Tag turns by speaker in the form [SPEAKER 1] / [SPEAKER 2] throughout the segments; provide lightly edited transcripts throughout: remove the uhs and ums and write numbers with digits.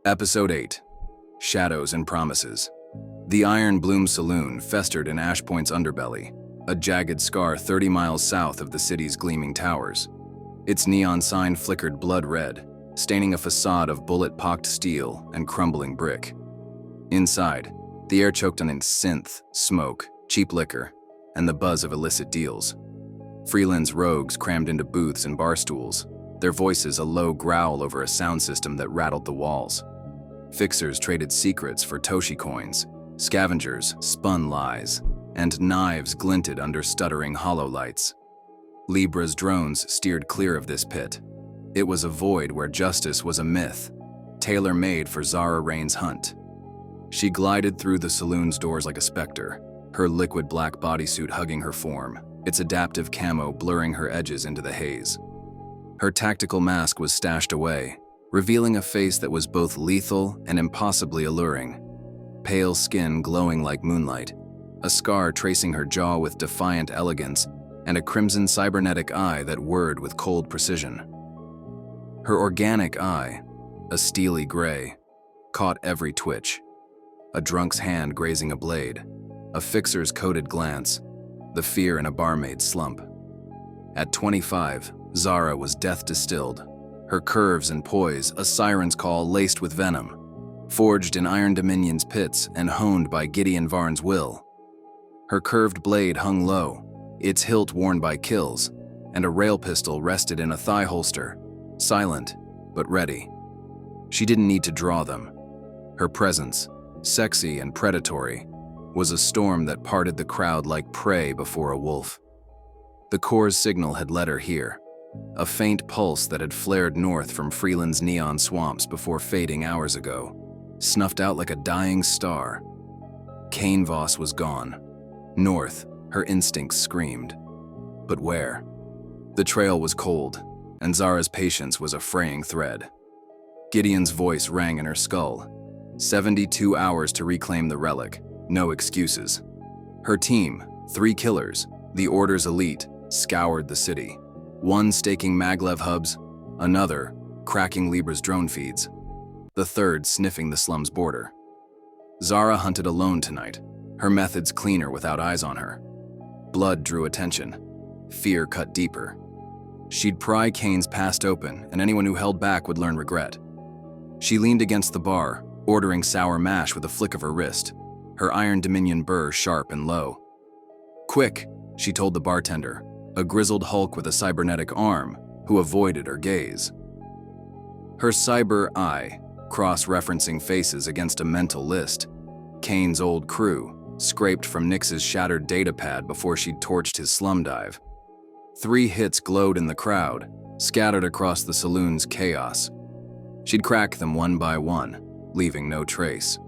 [SPEAKER 1] Episode 8. Shadows and Promises. The Iron Bloom Saloon festered in Ashpoint's underbelly, a jagged scar 30 miles south of the city's gleaming towers. Its neon sign flickered blood red, staining a facade of bullet-pocked steel and crumbling brick. Inside, the air choked on synth, smoke, cheap liquor, and the buzz of illicit deals. Freeland's rogues crammed into booths and bar stools, their voices a low growl over a sound system that rattled the walls. Fixers traded secrets for Toshi coins, scavengers spun lies, and knives glinted under stuttering hololights. Libra's drones steered clear of this pit. It was a void where justice was a myth, tailor-made for Zara Rain's hunt. She glided through the saloon's doors like a specter, her liquid black bodysuit hugging her form, its adaptive camo blurring her edges into the haze. Her tactical mask was stashed away, revealing a face that was both lethal and impossibly alluring. Pale skin glowing like moonlight, a scar tracing her jaw with defiant elegance, and a crimson cybernetic eye that whirred with cold precision. Her organic eye, a steely gray, caught every twitch. A drunk's hand grazing a blade, a fixer's coded glance, the fear in a barmaid's slump. At 25, Zara was death distilled, her curves and poise a siren's call laced with venom, forged in Iron Dominion's pits and honed by Gideon Varn's will. Her curved blade hung low, its hilt worn by kills, and a rail pistol rested in a thigh holster, silent but ready. She didn't need to draw them. Her presence, sexy and predatory, was a storm that parted the crowd like prey before a wolf. The Corps' signal had led her here, a faint pulse that had flared north from Freeland's neon swamps before fading hours ago, snuffed out like a dying star. Kane Voss was gone. North, her instincts screamed. But where? The trail was cold, and Zara's patience was a fraying thread. Gideon's voice rang in her skull. 72 hours to reclaim the relic, no excuses. Her team, 3 killers, the Order's elite, scoured the city. One staking maglev hubs, another cracking Libra's drone feeds, the third sniffing the slum's border. Zara hunted alone tonight, her methods cleaner without eyes on her. Blood drew attention. Fear cut deeper. She'd pry Kane's past open, and anyone who held back would learn regret. She leaned against the bar, ordering sour mash with a flick of her wrist, her Iron Dominion burr sharp and low. "Quick," she told the bartender, a grizzled hulk with a cybernetic arm, who avoided her gaze. Her cyber eye, cross-referencing faces against a mental list. Kane's old crew, scraped from Nix's shattered datapad before she'd torched his slum dive. 3 hits glowed in the crowd, scattered across the saloon's chaos. She'd crack them one by one, leaving no trace.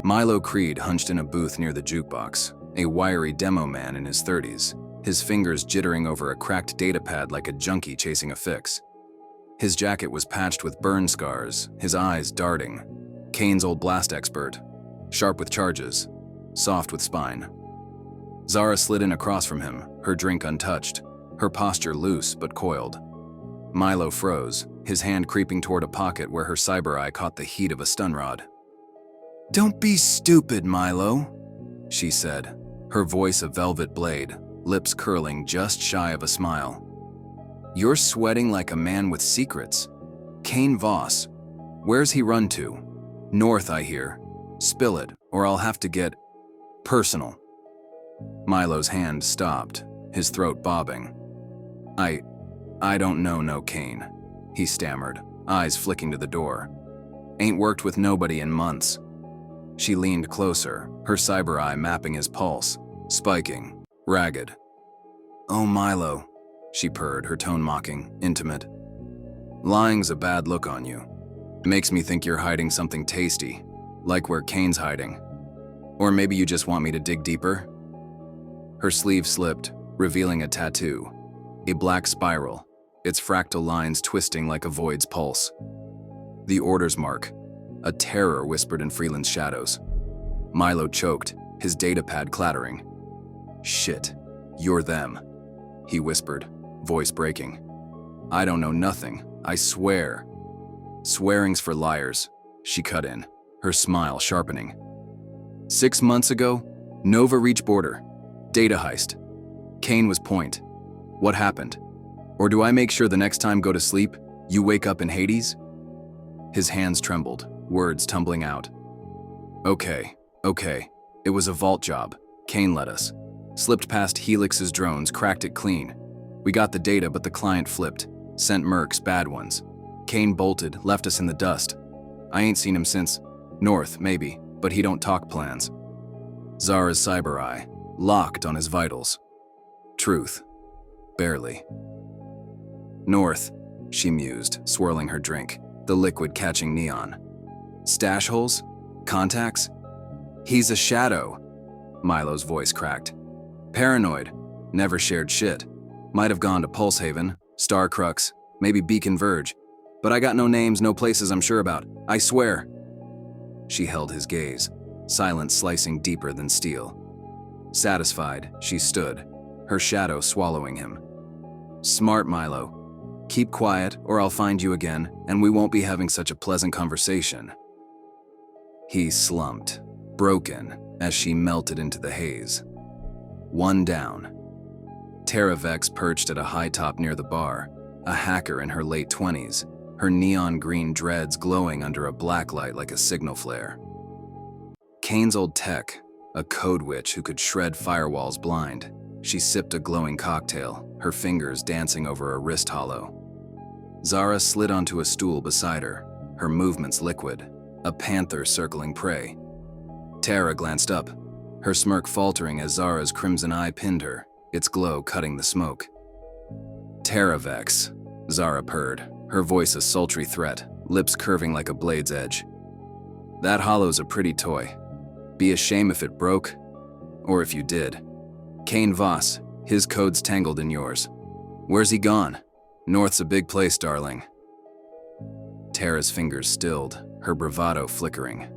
[SPEAKER 1] Milo Creed hunched in a booth near the jukebox, a wiry demo man in his 30s, his fingers jittering over a cracked datapad like a junkie chasing a fix. His jacket was patched with burn scars, his eyes darting. Kane's old blast expert, sharp with charges, soft with spine. Zara slid in across from him, her drink untouched, her posture loose but coiled. Milo froze, his hand creeping toward a pocket where her cyber eye caught the heat of a stun rod. "Don't be stupid, Milo," she said, her voice a velvet blade, lips curling just shy of a smile. "You're sweating like a man with secrets. Kane Voss. Where's he run to? North, I hear. Spill it, or I'll have to get personal." Milo's hand stopped, his throat bobbing. I don't know no Kane," he stammered, eyes flicking to the door. "Ain't worked with nobody in months." She leaned closer, her cyber eye mapping his pulse, spiking, ragged. "Oh, Milo," she purred, her tone mocking, intimate. "Lying's a bad look on you. It makes me think you're hiding something tasty, like where Kane's hiding. Or maybe you just want me to dig deeper?" Her sleeve slipped, revealing a tattoo, a black spiral, its fractal lines twisting like a void's pulse. The Order's mark, a terror whispered in Freeland's shadows. Milo choked, his datapad clattering. "Shit, you're them," he whispered, voice breaking. "I don't know nothing, I swear." Swearing's for liars, she cut in, her smile sharpening. 6 months ago, Nova reached border. Data heist. Kane was point. What happened? Or do I make sure the next time go to sleep, you wake up in Hades? His hands trembled, words tumbling out. Okay. It was a vault job. Kane let us. Slipped past Helix's drones, cracked it clean. We got the data, but the client flipped. Sent mercs, bad ones. Kane bolted, left us in the dust. I ain't seen him since. North, maybe, but he don't talk plans. Zara's cyber eye, locked on his vitals. Truth. Barely. North, she mused, swirling her drink, the liquid catching neon. Stash holes? Contacts? He's a shadow. Milo's voice cracked. Paranoid. Never shared shit. Might have gone to Pulsehaven, Star Crux, maybe Beacon Verge. But I got no names, no places I'm sure about. I swear. She held his gaze, silence slicing deeper than steel. Satisfied, she stood, her shadow swallowing him. Smart, Milo. Keep quiet, or I'll find you again, and we won't be having such a pleasant conversation. He slumped, broken, as she melted into the haze. One down. Tara Vex perched at a high top near the bar, a hacker in her late 20s, her neon green dreads glowing under a black light like a signal flare. Kane's old tech, a code witch who could shred firewalls blind. She sipped a glowing cocktail, her fingers dancing over a wrist hollow. Zara slid onto a stool beside her, her movements liquid, a panther circling prey. Tara glanced up, her smirk faltering as Zara's crimson eye pinned her, its glow cutting the smoke. Tara Vex, Zara purred, her voice a sultry threat, lips curving like a blade's edge. That hollow's a pretty toy. Be a shame if it broke, or if you did. Kane Voss, his code's tangled in yours. Where's he gone? North's a big place, darling. Tara's fingers stilled, her bravado flickering.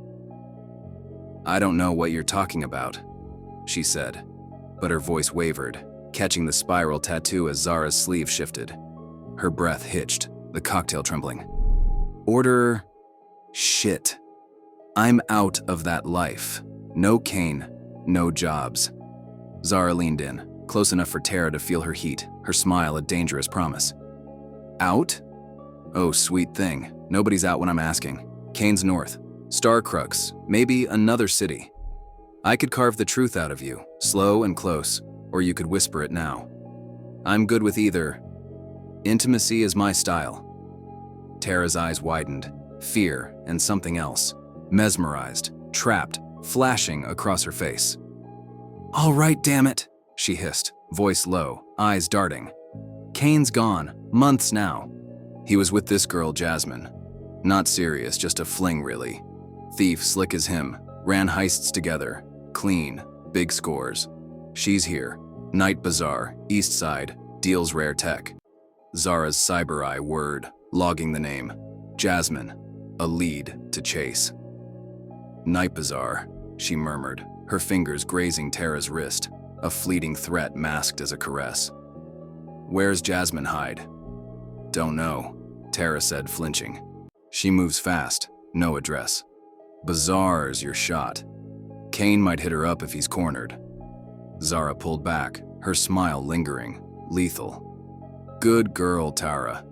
[SPEAKER 1] I don't know what you're talking about, she said, but her voice wavered, catching the spiral tattoo as Zara's sleeve shifted. Her breath hitched, the cocktail trembling. Order... shit. I'm out of that life. No Kane, no jobs. Zara leaned in, close enough for Tara to feel her heat, her smile a dangerous promise. Out? Oh, sweet thing. Nobody's out when I'm asking. Kane's north. Star Crux, maybe another city. I could carve the truth out of you, slow and close, or you could whisper it now. I'm good with either. Intimacy is my style. Tara's eyes widened, fear and something else. Mesmerized, trapped, flashing across her face. All right, damn it, she hissed, voice low, eyes darting. Kane's gone, months now. He was with this girl, Jasmine. Not serious, just a fling, really. Thief slick as him, ran heists together, clean, big scores. She's here, Night Bazaar, East Side, deals rare tech. Zara's cyber eye word, logging the name. Jasmine, a lead to chase. Night Bazaar, she murmured, her fingers grazing Tara's wrist, a fleeting threat masked as a caress. Where's Jasmine hide? Don't know, Tara said, flinching. She moves fast, no address. Bazaar's your shot. Kane might hit her up if he's cornered. Zara pulled back, her smile lingering, lethal. Good girl, Tara.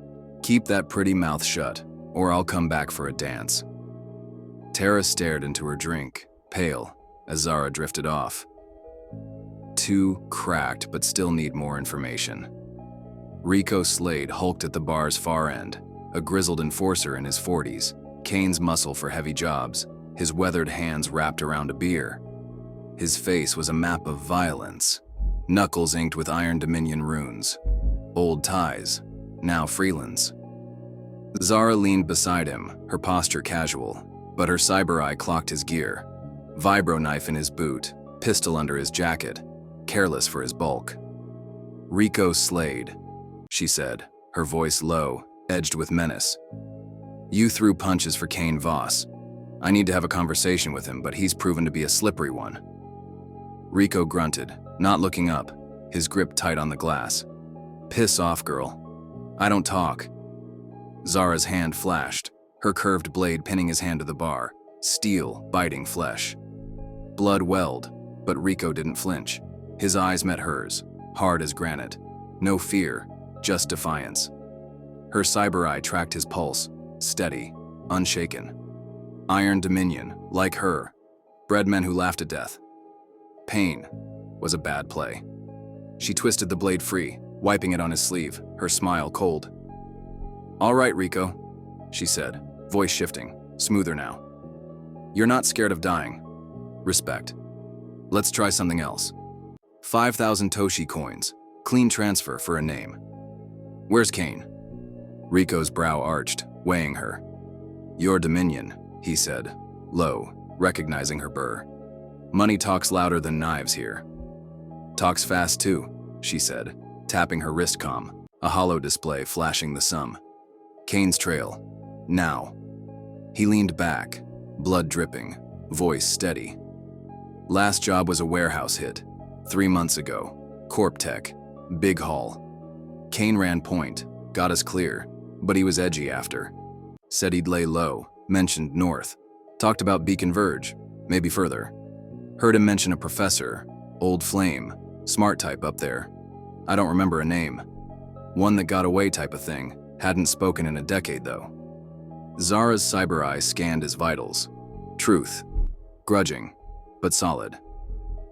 [SPEAKER 1] Keep that pretty mouth shut, or I'll come back for a dance. Tara stared into her drink, pale, as Zara drifted off. Too cracked, but still need more information. Riko Slade hulked at the bar's far end, a grizzled enforcer in his 40s, Kane's muscle for heavy jobs, his weathered hands wrapped around a beer. His face was a map of violence, knuckles inked with Iron Dominion runes. Old ties, now Freeland's. Zara leaned beside him, her posture casual, but her cyber eye clocked his gear. Vibro knife in his boot, pistol under his jacket, careless for his bulk. Riko Slade, she said, her voice low, edged with menace. You threw punches for Kane Voss. I need to have a conversation with him, but he's proven to be a slippery one. Riko grunted, not looking up, his grip tight on the glass. Piss off, girl. I don't talk. Zara's hand flashed, her curved blade pinning his hand to the bar, steel biting flesh. Blood welled, but Riko didn't flinch. His eyes met hers, hard as granite. No fear, just defiance. Her cyber eye tracked his pulse, steady, unshaken. Iron dominion, like her, bred men who laughed to death. Pain was a bad play. She twisted the blade free, wiping it on his sleeve, her smile cold. "All right, Riko," she said, voice shifting, smoother now. "You're not scared of dying. Respect. Let's try something else. 5,000 Toshi coins, clean transfer for a name. Where's Kane?" Riko's brow arched, weighing her. "Your dominion," he said, low, recognizing her burr. "Money talks louder than knives here." "Talks fast too," she said, tapping her wrist comm, a hollow display flashing the sum. "Kane's trail. Now." He leaned back, blood dripping, voice steady. "Last job was a warehouse hit. 3 months ago. Corp Tech. Big haul. Kane ran point, got us clear, but he was edgy after. Said he'd lay low, mentioned north. Talked about Beacon Verge, maybe further. Heard him mention a professor, old flame, smart type up there. I don't remember a name. One that got away type of thing, hadn't spoken in a decade though." Zara's cyber eye scanned his vitals. Truth. Grudging, but solid.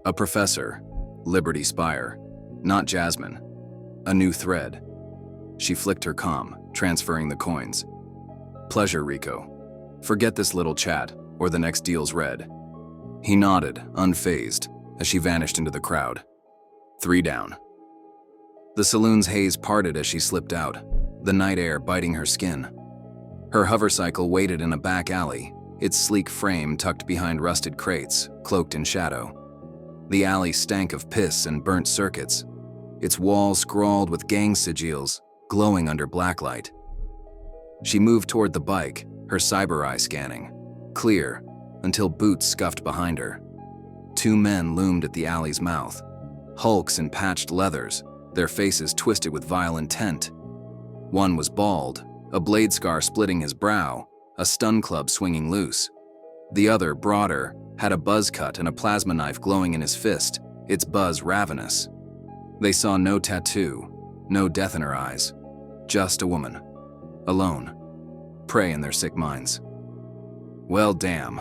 [SPEAKER 1] A professor, Liberty Spire, not Jasmine. A new thread. She flicked her comm, transferring the coins. "Pleasure, Riko. Forget this little chat, or the next deal's red." He nodded, unfazed, as she vanished into the crowd. 3 down. The saloon's haze parted as she slipped out, the night air biting her skin. Her hovercycle waited in a back alley, its sleek frame tucked behind rusted crates, cloaked in shadow. The alley stank of piss and burnt circuits, its walls scrawled with gang sigils, glowing under blacklight. She moved toward the bike, her cyber eye scanning, clear, until boots scuffed behind her. 2 men loomed at the alley's mouth, hulks in patched leathers, their faces twisted with vile intent. One was bald, a blade scar splitting his brow, a stun club swinging loose. The other, broader, had a buzz cut and a plasma knife glowing in his fist, its buzz ravenous. They saw no tattoo, no death in her eyes, just a woman, alone, prey in their sick minds. "Well, damn,"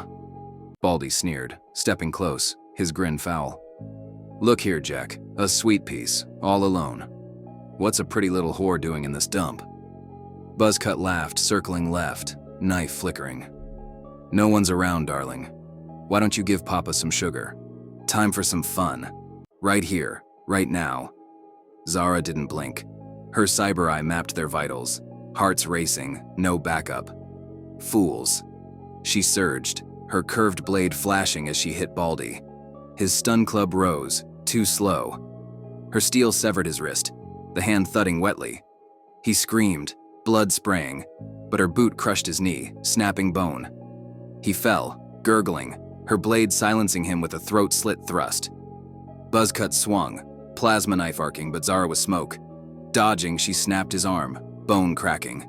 [SPEAKER 1] Baldy sneered, stepping close, his grin foul. "Look here, Jack, a sweet piece, all alone. What's a pretty little whore doing in this dump?" Buzzcut laughed, circling left, knife flickering. "No one's around, darling. Why don't you give Papa some sugar? Time for some fun. Right here, right now." Zara didn't blink. Her cyber eye mapped their vitals, hearts racing, no backup. "Fools." She surged, her curved blade flashing as she hit Baldy. His stun club rose, too slow. Her steel severed his wrist, the hand thudding wetly. He screamed, blood spraying, but her boot crushed his knee, snapping bone. He fell, gurgling, her blade silencing him with a throat-slit thrust. Buzzcut swung, plasma knife arcing, but Zara was smoke. Dodging, she snapped his arm, bone cracking.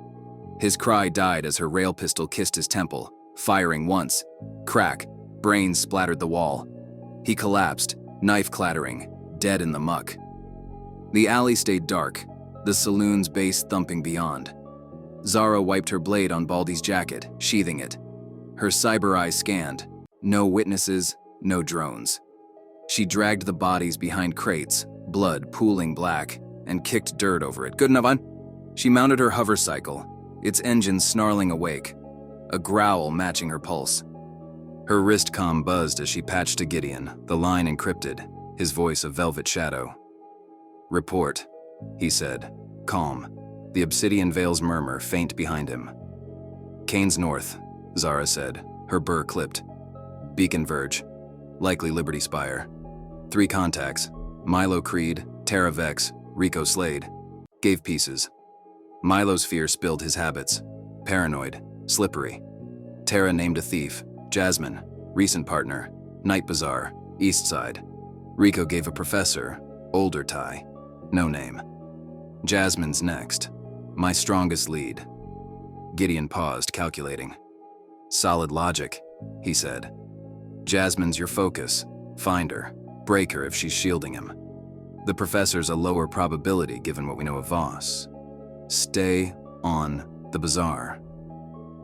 [SPEAKER 1] His cry died as her rail pistol kissed his temple, firing once. Crack, brains splattered the wall. He collapsed, knife clattering, dead in the muck. The alley stayed dark, the saloon's bass thumping beyond. Zara wiped her blade on Baldy's jacket, sheathing it. Her cyber eye scanned. No witnesses, no drones. She dragged the bodies behind crates, blood pooling black, and kicked dirt over it. "Good enough, on?" She mounted her hovercycle, its engine snarling awake, a growl matching her pulse. Her wrist comm buzzed as she patched to Gideon, the line encrypted, his voice a velvet shadow. "Report," he said, calm, the obsidian veil's murmur faint behind him. "Kane's north," Zara said, her burr clipped. "Beacon Verge, likely Liberty Spire. 3 contacts, Milo Creed, Terra Vex, Riko Slade. Gave pieces. Milo's fear spilled his habits. Paranoid, slippery. Terra named a thief, Jasmine, recent partner, Night Bazaar, East Side. Riko gave a professor, older tie, no name. Jasmine's next, my strongest lead. Gideon paused, calculating. Solid logic, he said. Jasmine's your focus. Find her. Break her if she's shielding him. The professor's a lower probability given what we know of Voss. Stay on the bazaar.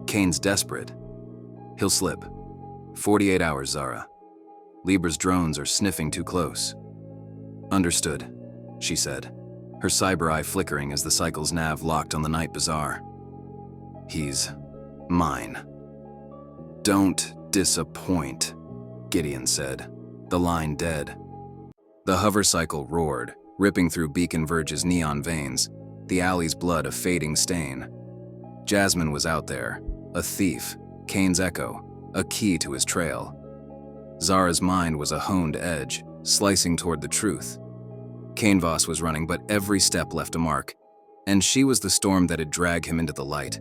[SPEAKER 1] Kane's desperate. He'll slip. 48 hours, Zara. Libra's drones are sniffing too close. Understood, she said, her cyber eye flickering as the cycle's nav locked on the Night Bazaar. He's mine. Don't disappoint, Gideon said, the line dead. The hover cycle roared, ripping through Beacon Verge's neon veins, the alley's blood a fading stain. Jasmine was out there, a thief, Kane's echo, a key to his trail. Zara's mind was a honed edge, slicing toward the truth. Kane Voss was running, but every step left a mark, and she was the storm that had dragged him into the light.